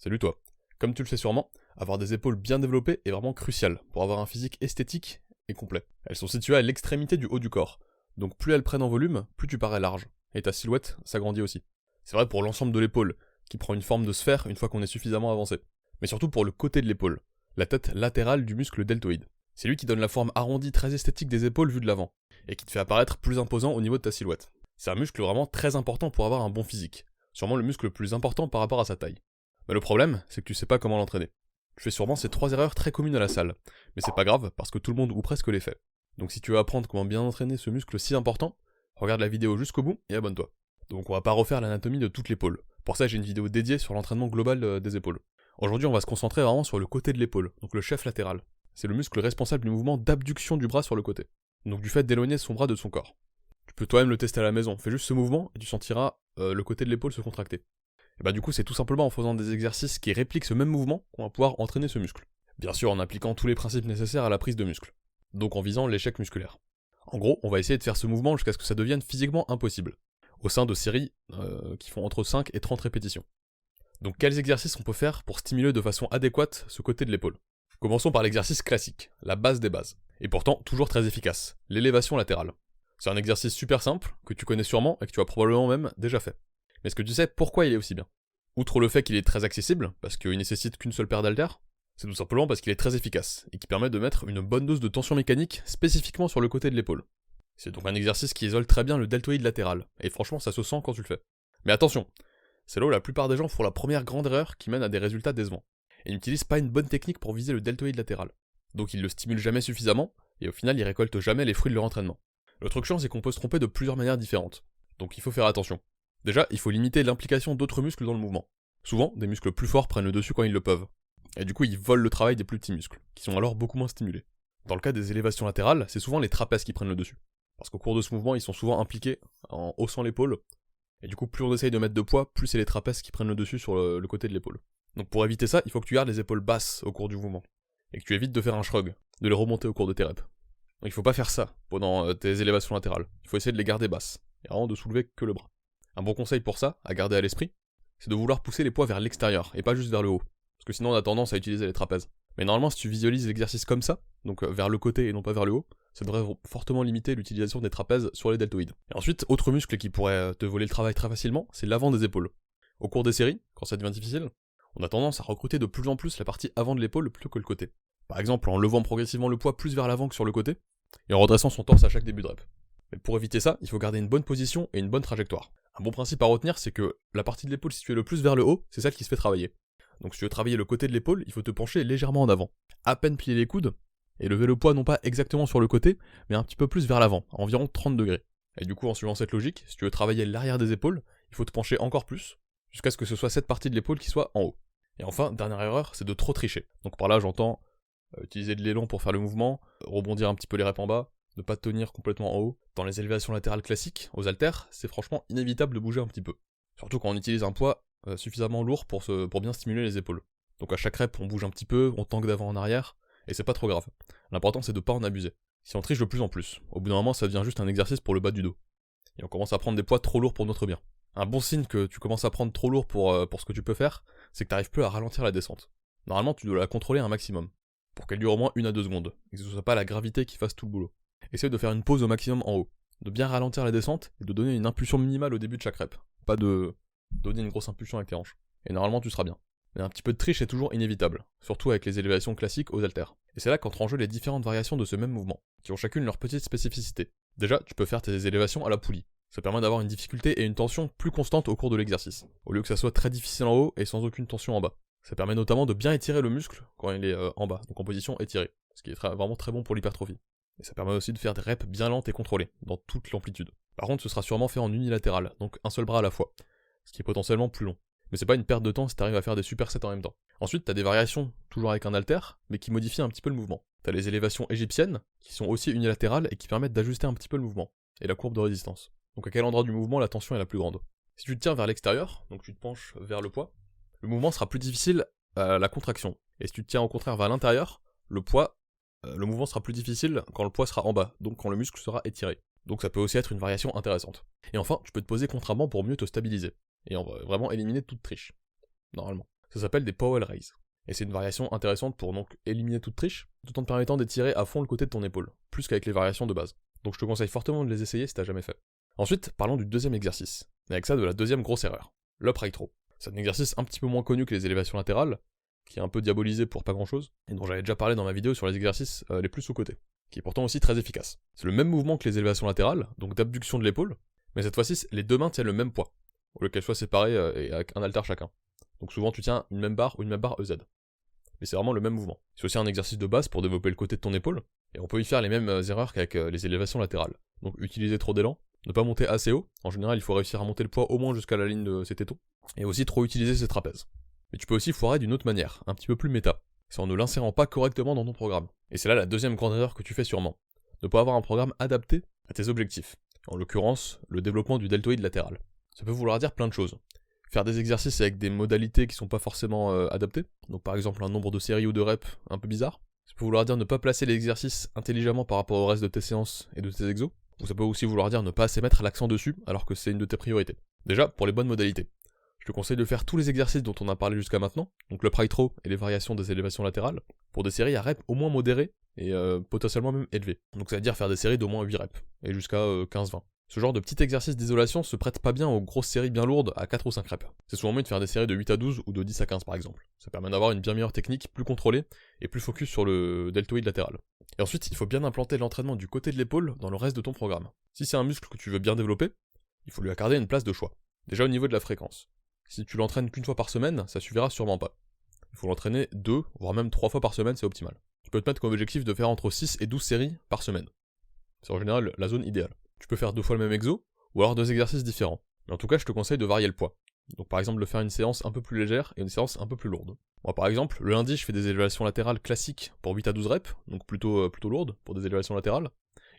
Salut toi. Comme tu le sais sûrement, avoir des épaules bien développées est vraiment crucial pour avoir un physique esthétique et complet. Elles sont situées à l'extrémité du haut du corps, donc plus elles prennent en volume, plus tu parais large, et ta silhouette s'agrandit aussi. C'est vrai pour l'ensemble de l'épaule, qui prend une forme de sphère une fois qu'on est suffisamment avancé. Mais surtout pour le côté de l'épaule, la tête latérale du muscle deltoïde. C'est lui qui donne la forme arrondie très esthétique des épaules vues de l'avant, et qui te fait apparaître plus imposant au niveau de ta silhouette. C'est un muscle vraiment très important pour avoir un bon physique, sûrement le muscle le plus important par rapport à sa taille. Mais le problème, c'est que tu sais pas comment l'entraîner. Tu fais sûrement ces 3 erreurs très communes à la salle, mais c'est pas grave parce que tout le monde ou presque les fait. Donc si tu veux apprendre comment bien entraîner ce muscle si important, regarde la vidéo jusqu'au bout et abonne-toi. Donc on va pas refaire l'anatomie de toute l'épaule. Pour ça j'ai une vidéo dédiée sur l'entraînement global des épaules. Aujourd'hui on va se concentrer vraiment sur le côté de l'épaule, donc le chef latéral. C'est le muscle responsable du mouvement d'abduction du bras sur le côté. Donc du fait d'éloigner son bras de son corps. Tu peux toi-même le tester à la maison, fais juste ce mouvement et tu sentiras le côté de l'épaule se contracter. Et bah du coup c'est tout simplement en faisant des exercices qui répliquent ce même mouvement qu'on va pouvoir entraîner ce muscle. Bien sûr en appliquant tous les principes nécessaires à la prise de muscle. Donc en visant l'échec musculaire. En gros, on va essayer de faire ce mouvement jusqu'à ce que ça devienne physiquement impossible, au sein de séries qui font entre 5 et 30 répétitions. Donc quels exercices on peut faire pour stimuler de façon adéquate ce côté de l'épaule? Commençons par l'exercice classique, la base des bases, et pourtant toujours très efficace, l'élévation latérale. C'est un exercice super simple, que tu connais sûrement et que tu as probablement même déjà fait. Mais est-ce que tu sais pourquoi il est aussi bien? Outre le fait qu'il est très accessible, parce qu'il nécessite qu'une seule paire d'haltères, c'est tout simplement parce qu'il est très efficace, et qui permet de mettre une bonne dose de tension mécanique spécifiquement sur le côté de l'épaule. C'est donc un exercice qui isole très bien le deltoïde latéral, et franchement ça se sent quand tu le fais. Mais attention, c'est là où la plupart des gens font la première grande erreur qui mène à des résultats décevants. Ils n'utilisent pas une bonne technique pour viser le deltoïde latéral. Donc ils le stimulent jamais suffisamment, et au final ils récoltent jamais les fruits de leur entraînement. Le truc chiant c'est qu'on peut se tromper de plusieurs manières différentes, donc il faut faire attention. Déjà, il faut limiter l'implication d'autres muscles dans le mouvement. Souvent, des muscles plus forts prennent le dessus quand ils le peuvent. Et du coup, ils volent le travail des plus petits muscles, qui sont alors beaucoup moins stimulés. Dans le cas des élévations latérales, c'est souvent les trapèzes qui prennent le dessus. Parce qu'au cours de ce mouvement, ils sont souvent impliqués en haussant l'épaule. Et du coup, plus on essaye de mettre de poids, plus c'est les trapèzes qui prennent le dessus sur le côté de l'épaule. Donc pour éviter ça, il faut que tu gardes les épaules basses au cours du mouvement. Et que tu évites de faire un shrug, de les remonter au cours de tes reps. Donc il faut pas faire ça pendant tes élévations latérales. Il faut essayer de les garder basses. Et vraiment de soulever que le bras. Un bon conseil pour ça, à garder à l'esprit, c'est de vouloir pousser les poids vers l'extérieur, et pas juste vers le haut. Parce que sinon on a tendance à utiliser les trapèzes. Mais normalement si tu visualises l'exercice comme ça, donc vers le côté et non pas vers le haut, ça devrait fortement limiter l'utilisation des trapèzes sur les deltoïdes. Et ensuite, autre muscle qui pourrait te voler le travail très facilement, c'est l'avant des épaules. Au cours des séries, quand ça devient difficile, on a tendance à recruter de plus en plus la partie avant de l'épaule plutôt que le côté. Par exemple en levant progressivement le poids plus vers l'avant que sur le côté, et en redressant son torse à chaque début de rep. Mais pour éviter ça, il faut garder une bonne position et une bonne trajectoire. Un bon principe à retenir, c'est que la partie de l'épaule située le plus vers le haut, c'est celle qui se fait travailler. Donc si tu veux travailler le côté de l'épaule, il faut te pencher légèrement en avant, à peine plier les coudes, et lever le poids non pas exactement sur le côté, mais un petit peu plus vers l'avant, à environ 30 degrés. Et du coup, en suivant cette logique, si tu veux travailler l'arrière des épaules, il faut te pencher encore plus, jusqu'à ce que ce soit cette partie de l'épaule qui soit en haut. Et enfin, dernière erreur, c'est de trop tricher. Donc par là, j'entends utiliser de l'élan pour faire le mouvement, rebondir un petit peu les reps en bas, ne pas tenir complètement en haut. Dans les élévations latérales classiques, aux haltères, c'est franchement inévitable de bouger un petit peu. Surtout quand on utilise un poids suffisamment lourd pour bien stimuler les épaules. Donc à chaque rep, on bouge un petit peu, on tangue d'avant en arrière, et c'est pas trop grave. L'important c'est de pas en abuser. Si on triche de plus en plus, au bout d'un moment ça devient juste un exercice pour le bas du dos. Et on commence à prendre des poids trop lourds pour notre bien. Un bon signe que tu commences à prendre trop lourd pour ce que tu peux faire, c'est que t'arrives plus à ralentir la descente. Normalement tu dois la contrôler un maximum, pour qu'elle dure au moins 1 à 2 secondes, et que ce soit pas la gravité qui fasse tout le boulot. Essaye de faire une pause au maximum en haut, de bien ralentir la descente et de donner une impulsion minimale au début de chaque rep. Pas de donner une grosse impulsion avec tes hanches. Et normalement tu seras bien. Mais un petit peu de triche est toujours inévitable, surtout avec les élévations classiques aux haltères. Et c'est là qu'entrent en jeu les différentes variations de ce même mouvement, qui ont chacune leur petite spécificité. Déjà, tu peux faire tes élévations à la poulie. Ça permet d'avoir une difficulté et une tension plus constante au cours de l'exercice, au lieu que ça soit très difficile en haut et sans aucune tension en bas. Ça permet notamment de bien étirer le muscle quand il est en bas, donc en position étirée, ce qui est vraiment très bon pour l'hypertrophie. Et ça permet aussi de faire des reps bien lentes et contrôlées, dans toute l'amplitude. Par contre, ce sera sûrement fait en unilatéral, donc un seul bras à la fois, ce qui est potentiellement plus long. Mais c'est pas une perte de temps si t'arrives à faire des supersets en même temps. Ensuite, t'as des variations, toujours avec un haltère, mais qui modifient un petit peu le mouvement. T'as les élévations égyptiennes, qui sont aussi unilatérales et qui permettent d'ajuster un petit peu le mouvement, et la courbe de résistance. Donc à quel endroit du mouvement la tension est la plus grande? Si tu te tiens vers l'extérieur, donc tu te penches vers le poids, le mouvement sera plus difficile à la contraction. Et si tu te tiens au contraire vers l'intérieur, le mouvement sera plus difficile quand le poids sera en bas, donc quand le muscle sera étiré. Donc ça peut aussi être une variation intéressante. Et enfin, tu peux te poser contrairement pour mieux te stabiliser, et vraiment éliminer toute triche, normalement. Ça s'appelle des Powell Raise. Et c'est une variation intéressante pour donc éliminer toute triche, tout en te permettant d'étirer à fond le côté de ton épaule, plus qu'avec les variations de base. Donc je te conseille fortement de les essayer si t'as jamais fait. Ensuite, parlons du deuxième exercice, et avec ça de la deuxième grosse erreur, l'upright row. C'est un exercice un petit peu moins connu que les élévations latérales, qui est un peu diabolisé pour pas grand chose, et dont j'avais déjà parlé dans ma vidéo sur les exercices les plus sous-cotés, qui est pourtant aussi très efficace. C'est le même mouvement que les élévations latérales, donc d'abduction de l'épaule, mais cette fois-ci les deux mains tiennent le même poids, au lieu qu'elles soient séparées et avec un haltère chacun. Donc souvent tu tiens une même barre ou une même barre EZ. Mais c'est vraiment le même mouvement. C'est aussi un exercice de base pour développer le côté de ton épaule, et on peut y faire les mêmes erreurs qu'avec les élévations latérales. Donc utiliser trop d'élan, ne pas monter assez haut, en général il faut réussir à monter le poids au moins jusqu'à la ligne de ses tétons, et aussi trop utiliser ses trapèzes. Mais tu peux aussi foirer d'une autre manière, un petit peu plus méta, c'est en ne l'insérant pas correctement dans ton programme. Et c'est là la deuxième grande erreur que tu fais sûrement, ne pas avoir un programme adapté à tes objectifs, en l'occurrence le développement du deltoïde latéral. Ça peut vouloir dire plein de choses. Faire des exercices avec des modalités qui sont pas forcément adaptées, donc par exemple un nombre de séries ou de reps un peu bizarre. Ça peut vouloir dire ne pas placer l'exercice intelligemment par rapport au reste de tes séances et de tes exos, ou ça peut aussi vouloir dire ne pas assez mettre l'accent dessus alors que c'est une de tes priorités. Déjà, pour les bonnes modalités, je te conseille de faire tous les exercices dont on a parlé jusqu'à maintenant, donc l'upright row et les variations des élévations latérales, pour des séries à reps au moins modérées et potentiellement même élevées. Donc ça veut dire faire des séries d'au moins 8 reps, et jusqu'à 15-20. Ce genre de petit exercice d'isolation se prête pas bien aux grosses séries bien lourdes à 4 ou 5 reps. C'est souvent mieux de faire des séries de 8 à 12 ou de 10 à 15 par exemple. Ça permet d'avoir une bien meilleure technique, plus contrôlée, et plus focus sur le deltoïde latéral. Et ensuite, il faut bien implanter l'entraînement du côté de l'épaule dans le reste de ton programme. Si c'est un muscle que tu veux bien développer, il faut lui accorder une place de choix. Déjà au niveau de la fréquence. Si tu l'entraînes qu'une fois par semaine, ça suffira sûrement pas. Il faut l'entraîner 2, voire même 3 fois par semaine, c'est optimal. Tu peux te mettre comme objectif de faire entre 6 et 12 séries par semaine. C'est en général la zone idéale. Tu peux faire 2 fois le même exo, ou alors 2 exercices différents. Mais en tout cas, je te conseille de varier le poids. Donc par exemple de faire une séance un peu plus légère et une séance un peu plus lourde. Moi par exemple, le lundi je fais des élévations latérales classiques pour 8 à 12 reps, donc plutôt lourdes pour des élévations latérales.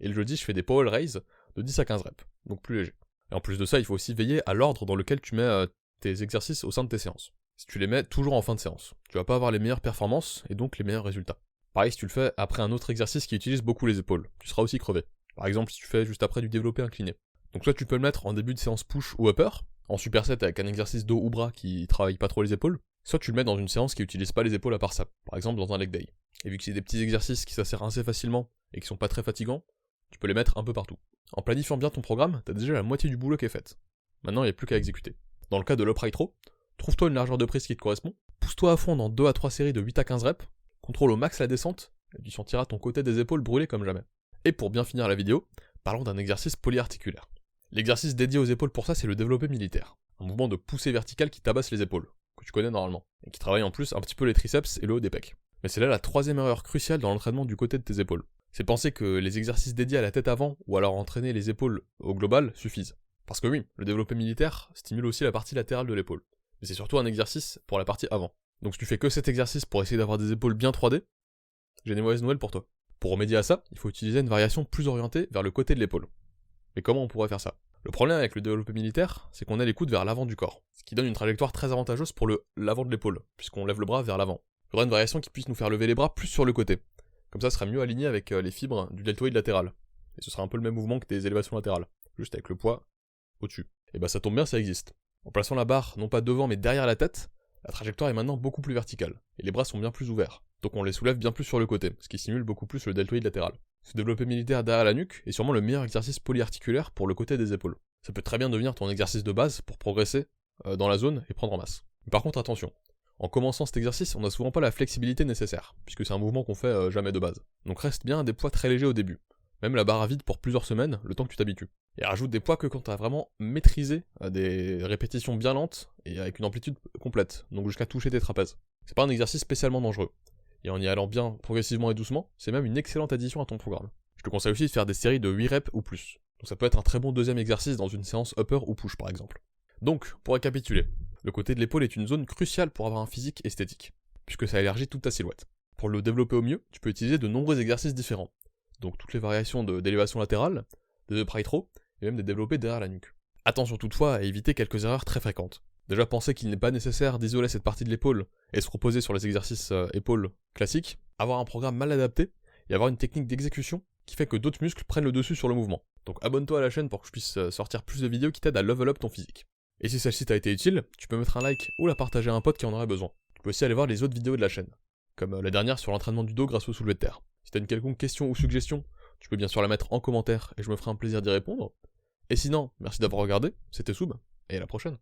Et le jeudi je fais des Powell Raise de 10 à 15 reps, donc plus léger. Et en plus de ça, il faut aussi veiller à l'ordre dans lequel tu mets tes exercices au sein de tes séances. Si tu les mets toujours en fin de séance, tu vas pas avoir les meilleures performances et donc les meilleurs résultats. Pareil si tu le fais après un autre exercice qui utilise beaucoup les épaules, tu seras aussi crevé. Par exemple si tu fais juste après du développé incliné. Donc soit tu peux le mettre en début de séance push ou upper, en superset avec un exercice dos ou bras qui travaille pas trop les épaules, soit tu le mets dans une séance qui utilise pas les épaules à part ça, par exemple dans un leg day. Et vu que c'est des petits exercices qui s'insèrent assez facilement et qui sont pas très fatigants, tu peux les mettre un peu partout. En planifiant bien ton programme, t'as déjà la moitié du boulot qui est faite. Maintenant il n'y a plus qu'à exécuter. Dans le cas de l'upright row, trouve-toi une largeur de prise qui te correspond, pousse-toi à fond dans 2 à 3 séries de 8 à 15 reps, contrôle au max la descente, et tu sentiras ton côté des épaules brûler comme jamais. Et pour bien finir la vidéo, parlons d'un exercice polyarticulaire. L'exercice dédié aux épaules pour ça, c'est le développé militaire. Un mouvement de poussée verticale qui tabasse les épaules, que tu connais normalement, et qui travaille en plus un petit peu les triceps et le haut des pecs. Mais c'est là la troisième erreur cruciale dans l'entraînement du côté de tes épaules. C'est penser que les exercices dédiés à la tête avant, ou alors entraîner les épaules au global, suffisent. Parce que oui, le développé militaire stimule aussi la partie latérale de l'épaule. Mais c'est surtout un exercice pour la partie avant. Donc si tu fais que cet exercice pour essayer d'avoir des épaules bien 3D, j'ai des mauvaises nouvelles pour toi. Pour remédier à ça, il faut utiliser une variation plus orientée vers le côté de l'épaule. Mais comment on pourrait faire ça? Le problème avec le développé militaire, c'est qu'on a les coudes vers l'avant du corps, ce qui donne une trajectoire très avantageuse pour l'avant de l'épaule, puisqu'on lève le bras vers l'avant. Il faudrait une variation qui puisse nous faire lever les bras plus sur le côté. Comme ça, ce sera mieux aligné avec les fibres du deltoïde latéral. Et ce sera un peu le même mouvement que des élévations latérales, juste avec le poids au-dessus. Et bah ça tombe bien, ça existe. En plaçant la barre non pas devant mais derrière la tête, la trajectoire est maintenant beaucoup plus verticale, et les bras sont bien plus ouverts. Donc on les soulève bien plus sur le côté, ce qui stimule beaucoup plus le deltoïde latéral. Ce développé militaire derrière la nuque est sûrement le meilleur exercice polyarticulaire pour le côté des épaules. Ça peut très bien devenir ton exercice de base pour progresser dans la zone et prendre en masse. Mais par contre attention, en commençant cet exercice, on n'a souvent pas la flexibilité nécessaire, puisque c'est un mouvement qu'on fait jamais de base. Donc reste bien à des poids très légers au début. Même la barre à vide pour plusieurs semaines, le temps que tu t'habitues. Et rajoute des poids que quand tu as vraiment maîtrisé des répétitions bien lentes et avec une amplitude complète, donc jusqu'à toucher tes trapèzes. C'est pas un exercice spécialement dangereux. Et en y allant bien progressivement et doucement, c'est même une excellente addition à ton programme. Je te conseille aussi de faire des séries de 8 reps ou plus. Donc ça peut être un très bon deuxième exercice dans une séance upper ou push par exemple. Donc, pour récapituler, le côté de l'épaule est une zone cruciale pour avoir un physique esthétique, puisque ça élargit toute ta silhouette. Pour le développer au mieux, tu peux utiliser de nombreux exercices différents. Donc toutes les variations d'élévation latérale, des upright row, et même des développés derrière la nuque. Attention toutefois à éviter quelques erreurs très fréquentes. Déjà penser qu'il n'est pas nécessaire d'isoler cette partie de l'épaule et se reposer sur les exercices épaules classiques, avoir un programme mal adapté et avoir une technique d'exécution qui fait que d'autres muscles prennent le dessus sur le mouvement. Donc abonne-toi à la chaîne pour que je puisse sortir plus de vidéos qui t'aident à level up ton physique. Et si celle-ci t'a été utile, tu peux mettre un like ou la partager à un pote qui en aurait besoin. Tu peux aussi aller voir les autres vidéos de la chaîne, comme la dernière sur l'entraînement du dos grâce au soulevé de terre. Si t'as une quelconque question ou suggestion, tu peux bien sûr la mettre en commentaire et je me ferai un plaisir d'y répondre. Et sinon, merci d'avoir regardé, c'était Soub, et à la prochaine.